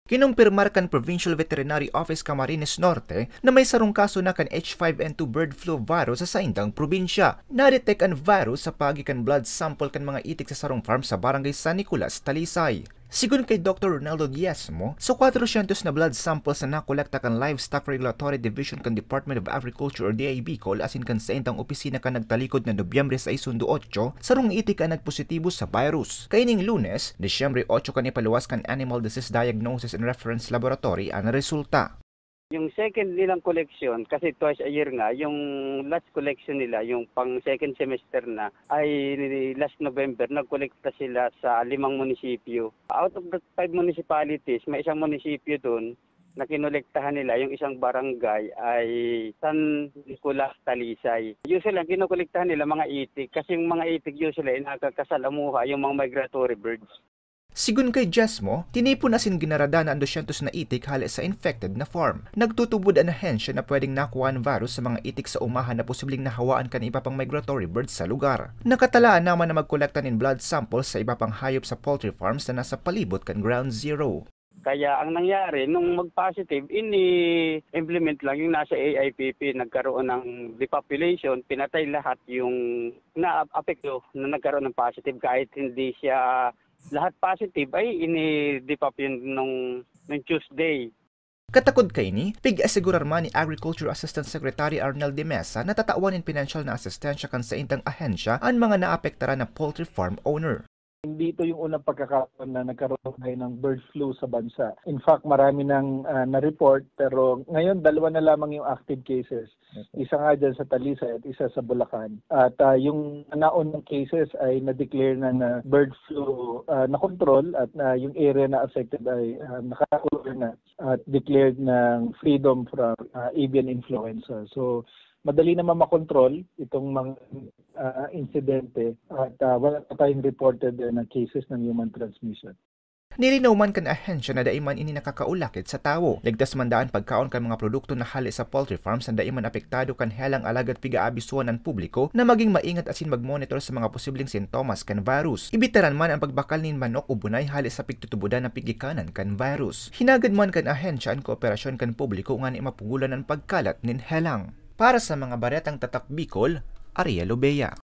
Kinumpirmar kan Provincial Veterinary Office Camarines Norte na may sarong kaso na kan H5N2 bird flu virus sa saindang probinsya. Na-detect ang virus sa pagikan blood sample kan mga itik sa sarong farm sa barangay San Nicolas, Talisay. Sigun kay Dr. Ronaldo Diezmo, sa 400 na blood samples na nakolekta kan Livestock Regulatory Division kan Department of Agriculture or DA Bicol asin kan sa intang opisina kan nagtalikod na Nobyembre 6-8, sarong itik ang nagpositibo sa virus. Kaining Lunes, Disyembre 8 kan ipaluwas kan Animal Disease Diagnosis and Reference Laboratory ang resulta. Yung second nilang collection, kasi twice a year nga, yung last collection nila, yung pang second semester na, ay last November, nagkolekta sila sa 5 munisipyo. Out of the 5 municipalities, may isang munisipyo doon na kinolektahan nila, yung isang barangay ay San Nicolas, Talisay. Usually, ang kinokolektahan nila mga itik, kasi yung mga itik usually ay nakakasalamuha, yung mga migratory birds. Sigun kay Diezmo, tinipon asin ginarada na ang 200 na itik hali sa infected na farm. Nagtutubod ang ahensya na pwedeng nakuha ang virus sa mga itik sa umahan na posibleng nahawaan kan iba pang migratory birds sa lugar. Nakatalaan naman na magkolekta ng blood samples sa iba pang hayop sa poultry farms na nasa palibot kan ground zero. Kaya ang nangyari, nung mag-positive, ini-implement lang yung nasa AIPP, nagkaroon ng depopulation, pinatay lahat yung na-apekto na nagkaroon ng positive kahit hindi siya lahat positive ay ini-depop yun nung Tuesday. Katakod kay ni, pig-asigurar man ni Agriculture Assistant Secretary Arnel de Mesa na tatawanin financial na asistensya kan sa intang ahensya ang mga naapektara na poultry farm owner. Hindi ito yung unang pagkakataon na nagkaroon tayo ng bird flu sa bansa. In fact, marami nang na-report pero ngayon 2 na lamang yung active cases. Isa nga dyan sa Talisay at isa sa Bulacan. At yung naunang cases ay na-declare na bird flu na control at yung area na affected ay naka-cover na at declared ng freedom from avian influenza. So madali naman makontrol itong mga insidente at wala pa tayong reported na cases ng human transmission. Nilinaw man kan ahensya na daiman ini nakakaulakit sa tao. Ligtas man daan pagkaon kan mga produkto na hali sa poultry farms na daiman apektado kan helang alagad piga-abisuan ng publiko na maging maingat asin mag-monitor sa mga posibleng sintomas kan virus. Ibitaran man ang pagbakal nin manok o bunay hali sa pigtutubudan na pigikanan kan virus. Hinagad man kan ahensya ang kooperasyon kan publiko nga ni mapugulan ang pagkalat nin helang. Para sa mga baretang tatak Bicol, Ariel Obeya.